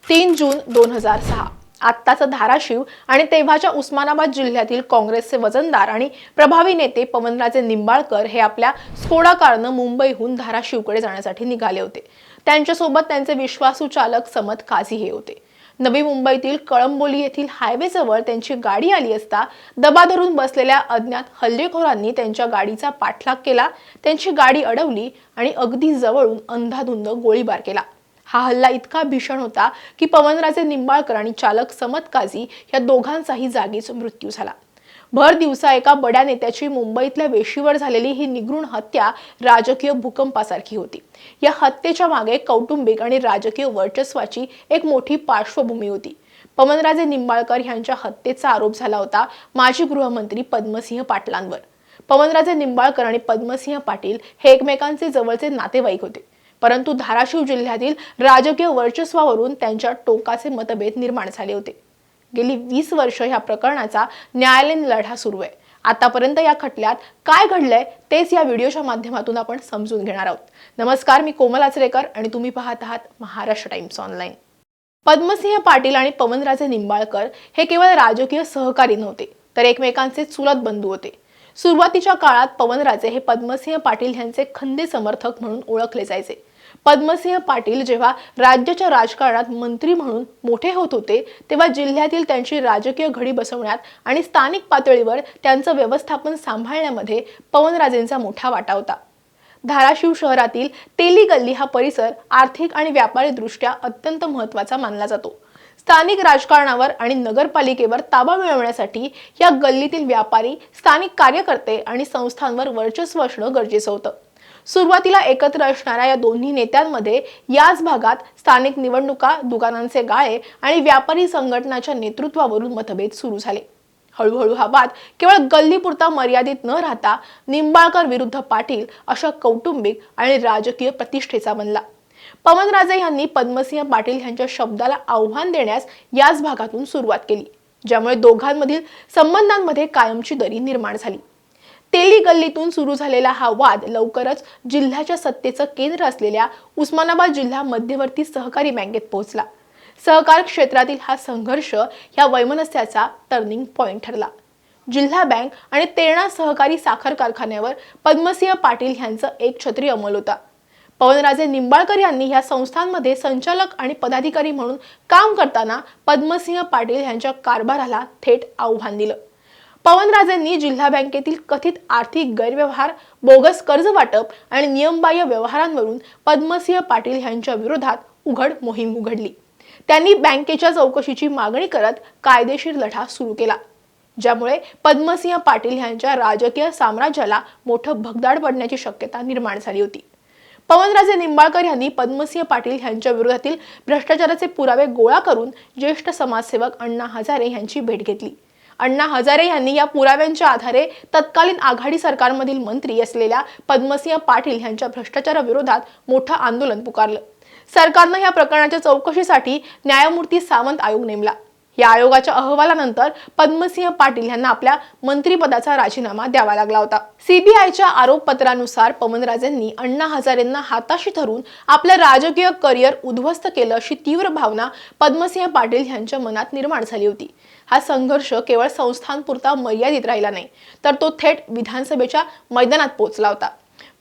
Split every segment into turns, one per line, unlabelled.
3 जून 2006 आत्ताचा धाराशिव आणि तेव्हाच्या उस्मानाबाद जिल्ह्यातील काँग्रेसचे वजनदार आणि प्रभावी नेते पवनराजे निंबाळकर हे आपल्या स्कोडा कारनं मुंबईहून धाराशिवकडे जाण्यासाठी निघाले होते। त्यांच्यासोबत त्यांचे विश्वासू चालक समत काझी हे होते। नवी मुंबईतील कळंबोली येथील हायवेजवळ त्यांची गाडी आली असता दबा धरून बसलेल्या अज्ञात हल्लेखोरांनी त्यांच्या गाडीचा पाठलाग केला, त्यांची गाडी अडवली आणि अगदी जवळून अंधाधुंद गोळीबार केला। हा हल्ला इतका भीषण होता की पवनराजे निंबाळकर आणि चालक समत काझी या दोघांचाही जागीच मृत्यू झाला। भर दिवसा एका बड्या नेत्याची मुंबईतल्या वेशीवर झालेली ही निगृण हत्या राजकीय भूकंपासारखी होती। या हत्येच्या मागे कौटुंबिक आणि राजकीय वर्चस्वाची एक मोठी पार्श्वभूमी होती। पवनराजे निंबाळकर यांच्या हत्येचा आरोप झाला होता माजी गृहमंत्री पद्मसिंह पाटलांवर। पवनराजे निंबाळकर आणि पद्मसिंह पाटील हे एकमेकांचे जवळचे नातेवाईक होते, परंतु धाराशिव जिल्ह्यातील राजकीय वर्चस्वावरून त्यांच्या टोकाचे मतभेद निर्माण झाले होते। गेली 20 वर्ष या प्रकरणाचा न्यायालयीन लढा सुरू आहे। आतापर्यंत या खटल्यात काय घडलंय तेच या व्हिडिओच्या माध्यमातून आपण समजून घेणार आहोत। नमस्कार, मी कोमल आचरेकर आणि तुम्ही पाहत आहात महाराष्ट्र टाइम्स ऑनलाइन। पद्मसिंह पाटील आणि पवनराजे निंबाळकर हे केवळ राजकीय सहकारी नव्हते, तर एकमेकांचे चुलत बंधू होते। सुरुवातीच्या काळात पवनराजे हे पद्मसिंह पाटील यांचे खंदे समर्थक म्हणून ओळखले जायचे। पद्मसिंह पाटील जेव्हा राज्याच्या राजकारणात मंत्री म्हणून मोठे होत होते, तेव्हा जिल्ह्यातील त्यांची राजकीय घडी बसवण्यात आणि स्थानिक पातळीवर त्यांचं व्यवस्थापन सांभाळण्यामध्ये पवनराजेंचा मोठा वाटा होता। धाराशिव शहरातील तेली गल्ली हा परिसर आर्थिक आणि व्यापारी दृष्ट्या अत्यंत महत्त्वाचा मानला जातो। स्थानिक राजकारणावर आणि नगरपालिकेवर ताबा मिळवण्यासाठी या गल्लीतील व्यापारी, स्थानिक कार्यकर्ते आणि संस्थांवर वर्चस्व असणं गरजेचं होतं। सुरुवातीला एकत्र असणाऱ्या या दोन्ही नेत्यांमध्ये याच भागात स्थानिक निवडणुका, दुकानांचे गाळे आणि व्यापारी संघटनाच्या नेतृत्वावरून मतभेद सुरू झाले। हळूहळू हा वाद केवळ गल्लीपुरता मर्यादित न राहता निंबाळकर विरुद्ध पाटील अशा कौटुंबिक आणि राजकीय प्रतिष्ठेचा बनला। पवनराजे यांनी पद्मसिंह पाटील यांच्या शब्दाला आव्हान देण्यास याच भागातून सुरुवात केली, ज्यामुळे दोघांमधील संबंधांमध्ये कायमची दरी निर्माण झाली। तेली गल्लीतून सुरू झालेला हा वाद लवकरच जिल्ह्याच्या सत्तेचं केंद्र असलेल्या उस्मानाबाद जिल्हा मध्यवर्ती सहकारी बँकेत पोहोचला। सहकार क्षेत्रातील हा संघर्ष या वैमनस्याचा टर्निंग पॉइंट ठरला। जिल्हा बँक आणि तेरणा सहकारी साखर कारखान्यावर पद्मसिंह पाटील यांचा एक छत्री अंमल होता। पवनराजे निंबाळकर यांनी या संस्थांमध्ये संचालक आणि पदाधिकारी म्हणून काम करताना पद्मसिंह पाटील यांच्या कारभाराला थेट आव्हान दिलं। पवनराजेंनी जिल्हा बँकेतील कथित आर्थिक गैरव्यवहार, बोगस कर्ज वाटप आणि नियमबाह्य व्यवहारांवरून पद्मसिंह पाटील यांच्या विरोधात उघड मोहीम उघडली। त्यांनी बँकेच्या चौकशीची मागणी करत कायदेशीर लढा सुरू केला, ज्यामुळे पद्मसिंह पाटील यांच्या राजकीय साम्राज्याला मोठं भगदाड पडण्याची शक्यता निर्माण झाली होती। पवनराजे निंबाळकर यांनी पद्मसिंह पाटील यांच्या विरोधातील भ्रष्टाचाराचे पुरावे गोळा करून ज्येष्ठ समाजसेवक अण्णा हजारे यांची भेट घेतली। अण्णा हजारे यांनी या पुराव्यांच्या आधारे तत्कालीन आघाडी सरकारमधील मंत्री असलेल्या पद्मसिंह पाटील यांच्या भ्रष्टाचाराविरोधात मोठं आंदोलन पुकारलं। सरकारनं या प्रकरणाच्या चौकशीसाठी न्यायमूर्ती सावंत आयोग नेमला। या आयोगाच्या अहवालानंतर पद्मसिंह पाटील यांना आपल्या मंत्रिपदाचा राजीनामा द्यावा लागला होता। सीबीआयच्या आरोपपत्रानुसार पवनराजेंनी अण्णा हजारेंना हाताशी धरून आपलं राजकीय करिअर उद्ध्वस्त केलं अशी तीव्र भावना पद्मसिंह पाटील यांच्या मनात निर्माण झाली होती। हा संघर्ष केवळ संस्थांपुरता मर्यादित राहिला नाही, तर तो थेट विधानसभेच्या मैदानात पोहोचला होता।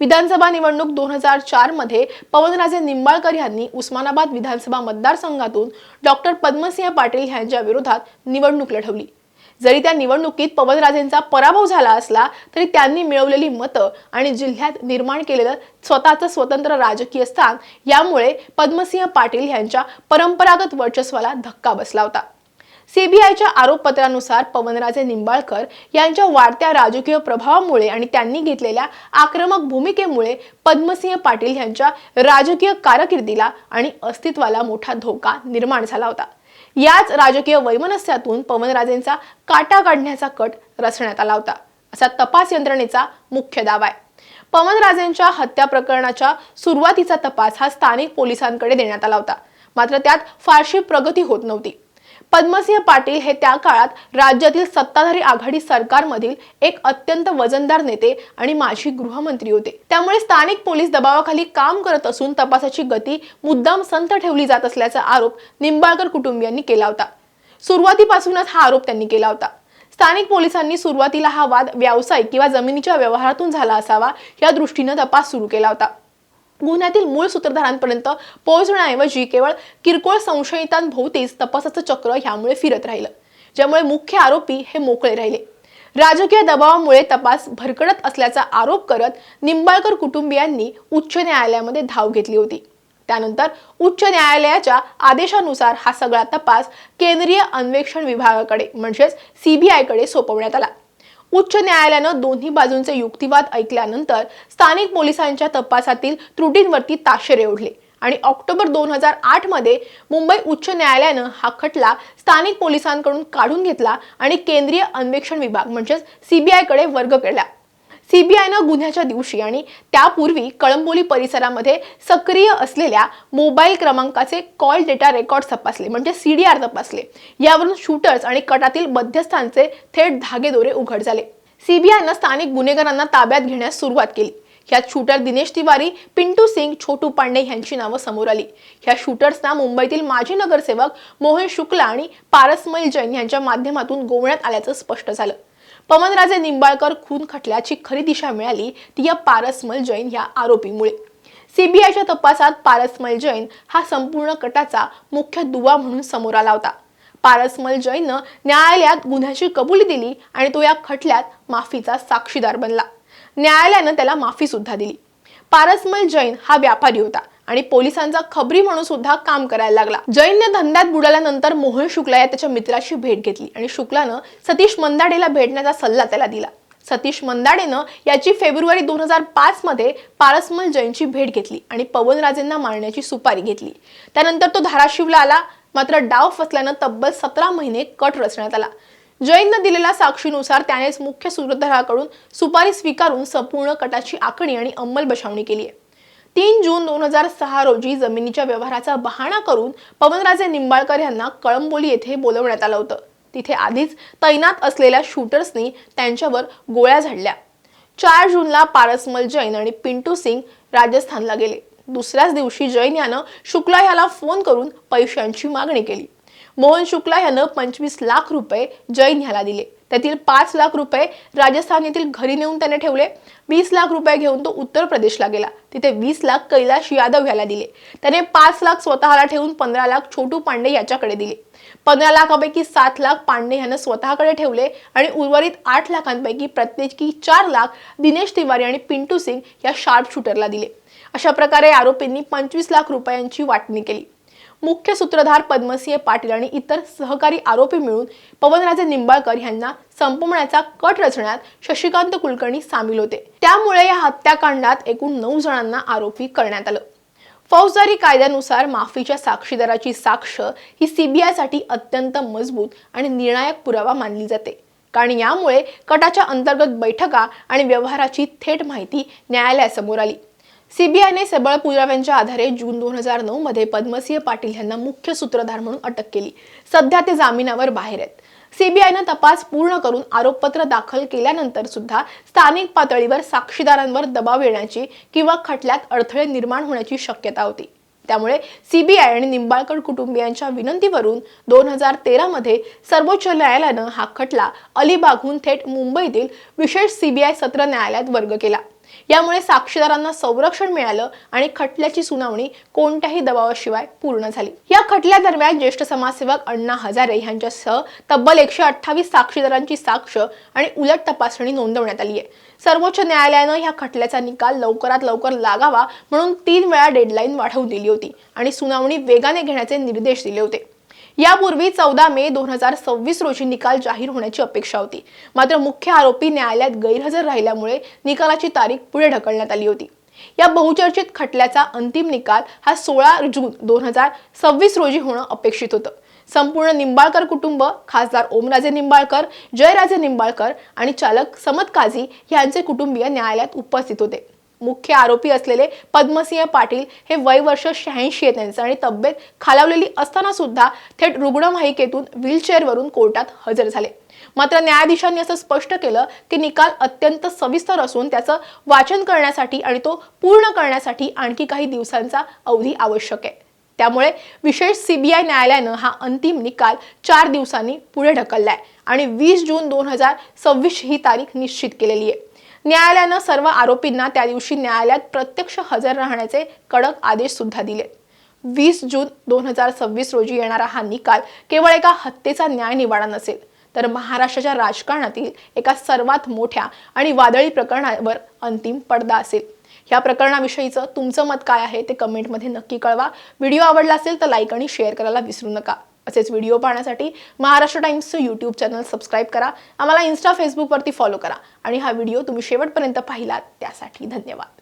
विधानसभा निवडणूक 2004 मध्ये पवनराजे निंबाळकर यांनी उस्मानाबाद विधानसभा मतदारसंघातून डॉक्टर पद्मसिंह पाटील यांच्या विरोधात निवडणूक लढवली। जरी त्या निवडणुकीत पवनराजेंचा पराभव झाला असला तरी त्यांनी मिळवलेली मतं आणि जिल्ह्यात निर्माण केलेलं स्वतःचं स्वतंत्र राजकीय स्थान यामुळे पद्मसिंह पाटील यांच्या परंपरागत वर्चस्वाला धक्का बसला होता। सीबीआयच्या आरोपपत्रानुसार पवनराजे निंबाळकर यांच्या वाढत्या राजकीय प्रभावामुळे आणि त्यांनी घेतलेल्या आक्रमक भूमिकेमुळे पद्मसिंह पाटील यांच्या राजकीय कारकिर्दीला आणि अस्तित्वाला मोठा धोका निर्माण झाला होता। याच राजकीय वैमनस्यातून पवनराजेंचा काटा काढण्याचा कट रचण्यात आला होता, असा तपास यंत्रणेचा मुख्य दावा आहे। पवनराजेंच्या हत्या प्रकरणाच्या सुरुवातीचा तपास हा स्थानिक पोलिसांकडे देण्यात आला होता, मात्र त्यात फारशी प्रगती होत नव्हती। पद्मसिंह पाटील हे त्या काळात राज्यातील सत्ताधारी आघाडी सरकारमधील एक अत्यंत वजनदार नेते आणि माजी गृहमंत्री होते। त्यामुळे स्थानिक पोलीस दबावाखाली काम करत असून तपासाची गती मुद्दाम संथ ठेवली जात असल्याचा आरोप निंबाळकर कुटुंबियांनी केला होता। सुरुवातीपासूनच हा आरोप त्यांनी केला होता। स्थानिक पोलिसांनी सुरुवातीला हा वाद व्यावसायिक किंवा जमिनीच्या व्यवहारातून झाला असावा या दृष्टीने तपास सुरू केला होता। गुन्ह्यातील मूळ सूत्रधारांपर्यंत पोहोचण्याऐवजी केवळ किरकोळ संशयितांभोवतीच तपासाचं चक्र यामुळे फिरत राहिलं, ज्यामुळे मुख्य आरोपी हे मोकळे राहिले। राजकीय दबावामुळे तपास भरकटत असल्याचा आरोप करत निंबाळकर कुटुंबियांनी उच्च न्यायालयामध्ये धाव घेतली होती। त्यानंतर उच्च न्यायालयाच्या आदेशानुसार हा सगळा तपास केंद्रीय अन्वेषण विभागाकडे म्हणजेच CBI कडे सोपवण्यात आला। उच्च न्यायालयानं दोन्ही बाजूंचे युक्तिवाद ऐकल्यानंतर स्थानिक पोलिसांच्या तपासातील त्रुटींवरती ताशेरे ओढले आणि ऑक्टोबर 2008 मध्ये मुंबई उच्च न्यायालयानं हा खटला स्थानिक पोलिसांकडून काढून घेतला आणि केंद्रीय अन्वेषण विभाग म्हणजेच CBI कडे वर्ग केला। CBIनं गुन्ह्याच्या दिवशी आणि त्यापूर्वी कळंबोली परिसरामध्ये सक्रिय असलेल्या मोबाईल क्रमांकाचे कॉल डेटा रेकॉर्ड तपासले म्हणजे CDR तपासले। यावरून शूटर्स आणि कटातील मध्यस्थांचे थेट धागेदोरे उघड झाले। CBIनं स्थानिक गुन्हेगारांना ताब्यात घेण्यास सुरुवात केली। यात शूटर दिनेश तिवारी, पिंटू सिंग, छोटू पांडे यांची नावं समोर आली। या शूटर्सना मुंबईतील माजी नगरसेवक मोहन शुक्ला आणि पारसमल जैन यांच्या माध्यमातून गोवण्यात आल्याचं स्पष्ट झालं। पवनराजे निंबाळकर खून खटल्याची खरी दिशा मिळाली ती या पारसमल जैन या आरोपीमुळे। CBIच्या तपासात पारसमल जैन हा संपूर्ण कटाचा मुख्य दुवा म्हणून समोर आला होता। पारसमल जैननं न्यायालयात गुन्ह्याची कबुली दिली आणि तो या खटल्यात माफीचा साक्षीदार बनला। न्यायालयानं त्याला माफी सुद्धा दिली। पारसमल जैन हा व्यापारी होता आणि पोलिसांचा खबरी म्हणून सुद्धा काम करायला लागला। जैनने धंद्यात बुडाल्यानंतर मोहन शुक्ला या त्याच्या मित्राची भेट घेतली आणि शुक्लानं सतीश मंदाडेला भेटण्याचा सल्ला त्याला दिला। सतीश मंदाडेनं याची फेब्रुवारी 2005 मध्ये पारसमल जैनची भेट घेतली आणि पवनराजेंना मारण्याची सुपारी घेतली। त्यानंतर तो धाराशिवला आला, मात्र डाव फसल्यानं तब्बल 17 महिने कट रचण्यात आला। जैननं दिलेल्या साक्षीनुसार त्यानेच मुख्य सूत्रधाराकडून सुपारी स्वीकारून संपूर्ण कटाची आखणी आणि अंमलबजावणी केली आहे। 3 जून 2006 रोजी जमिनीच्या व्यवहाराचा बहाणा करून पवनराजे निंबाळकर यांना कळंबोली येथे बोलवण्यात आलं होतं। तिथे आधीच तैनात असलेल्या शूटर्सनी त्यांच्यावर गोळ्या झाडल्या। 4 जूनला पारसमल जैन आणि पिंटू सिंग राजस्थानला गेले। दुसऱ्याच दिवशी जैन यानं शुक्ला याला फोन करून पैशांची मागणी केली। मोहन शुक्ला यानं 25 लाख रुपये जैन याला दिले। त्यातील 5 लाख रुपये राजस्थान येथील घरी नेऊन त्याने ठेवले। 20 लाख रुपये घेऊन तो उत्तर प्रदेशला गेला। तिथे 20 लाख कैलाश यादव याला दिले। त्याने 5 लाख स्वतःला ठेवून 15 लाख छोटू पांडे याच्याकडे दिले। 15 लाखापैकी 7 लाख पांडे यानं स्वतःकडे ठेवले आणि उर्वरित 8 लाखांपैकी प्रत्येकी 4 लाख दिनेश तिवारी आणि पिंटू सिंग या शार्प शूटरला दिले। अशा प्रकारे आरोपींनी 25 लाख रुपयांची वाटणी केली। मुख्य सूत्रधार पद्मसिंह पाटील आणि इतर सहकारी आरोपी मिळून पवनराजे निंबाळकर यांना संपवण्याचा कट रचण्यात शशिकांत कुलकर्णी सामील होते। त्यामुळे या हत्याकांडात एकूण 9 जणांना आरोपी करण्यात आलं। फौजदारी कायद्यानुसार माफीच्या साक्षीदाराची साक्ष ही CBI साठी अत्यंत मजबूत आणि निर्णायक पुरावा मानली जाते, कारण यामुळे कटाच्या अंतर्गत बैठका आणि व्यवहाराची थेट माहिती न्यायालयासमोर आली। CBIने सबळ पुराव्यांच्या आधारे जून 2009 मध्ये पद्मसिंह पाटील यांना मुख्य सूत्रधार म्हणून अटक केली। सध्या ते जामिनावर बाहेर आहेत। CBIनं तपास पूर्ण करून आरोपपत्र दाखल केल्यानंतर सुद्धा स्थानिक पातळीवर साक्षीदारांवर दबाव येण्याची किंवा खटल्यात अडथळे निर्माण होण्याची शक्यता होती। त्यामुळे CBI आणि निंबाळकर कुटुंबियांच्या विनंतीवरून 2013 मध्ये सर्वोच्च न्यायालयानं हा खटला अलिबागहून थेट मुंबईतील विशेष CBI सत्र न्यायालयात वर्ग केला। यामुळे साक्षीदारांना संरक्षण मिळालं आणि खटल्याची सुनावणी कोणत्याही दबावाशिवाय पूर्ण झाली। या खटल्यादरम्यान ज्येष्ठ समाजसेवक अण्णा हजारे यांच्यासह तब्बल 128 साक्षीदारांची साक्ष आणि उलट तपासणी नोंदवण्यात आली आहे। सर्वोच्च न्यायालयानं या खटल्याचा निकाल लवकरात लवकर लागावा म्हणून 3 वेळा डेडलाईन वाढवून दिली होती आणि सुनावणी वेगाने घेण्याचे निर्देश दिले होते। यापूर्वी 14 मे 2026 रोजी निकाल जाहीर होण्याची अपेक्षा होती, मात्र मुख्य आरोपी न्यायालयात गैरहजर राहिल्यामुळे निकालाची तारीख पुढे ढकलण्यात आली होती। या बहुचर्चित खटल्याचा अंतिम निकाल हा 16 जून 2026 रोजी होणं अपेक्षित होतं। संपूर्ण निंबाळकर कुटुंब, खासदार ओमराजे निंबाळकर, जयराजे निंबाळकर आणि चालक समत काझी यांचे कुटुंबीय न्यायालयात उपस्थित होते। मुख्य आरोपी असलेले पद्मसिंह पाटील हे वय वर्ष 86 आहे त्यांचं आणि तब्येत खालावलेली असताना सुद्धा थेट रुग्णवाहिकेतून व्हीलचेअरवरून कोर्टात हजर झाले. मात्र न्यायाधीशांनी असं स्पष्ट केलं की निकाल अत्यंत सविस्तर असून त्याचं वाचन करण्यासाठी आणि तो पूर्ण करण्यासाठी आणखी काही दिवसांचा अवधी आवश्यक आहे. त्यामुळे विशेष सीबीआय न्यायालयानं हा अंतिम निकाल 4 दिवसांनी पुढे ढकललाय आणि 20 जून 2026 ही तारीख निश्चित केलेली आहे. न्यायालयानं सर्व आरोपींना त्या दिवशी न्यायालयात प्रत्यक्ष हजर राहण्याचे कडक आदेश सुद्धा दिले. 20 जून 2026 रोजी येणारा हा निकाल केवळ एका हत्येचा न्याय निवाडा नसेल, तर महाराष्ट्राच्या राजकारणातील एका सर्वात मोठ्या आणि वादळी प्रकरणावर अंतिम पडदा असेल. या प्रकरणाविषयीचं तुमचं मत काय आहे ते कमेंटमध्ये नक्की कळवा. व्हिडिओ आवडला असेल तर लाईक आणि शेअर करायला विसरू नका. असेच व्हिडिओ पाहण्यासाठी महाराष्ट्र टाइम्सचं यूट्यूब चॅनल सबस्क्राईब करा. आम्हाला इन्स्टा फेसबुकवरती फॉलो करा आणि हा व्हिडिओ तुम्ही शेवटपर्यंत पाहिलात त्यासाठी धन्यवाद.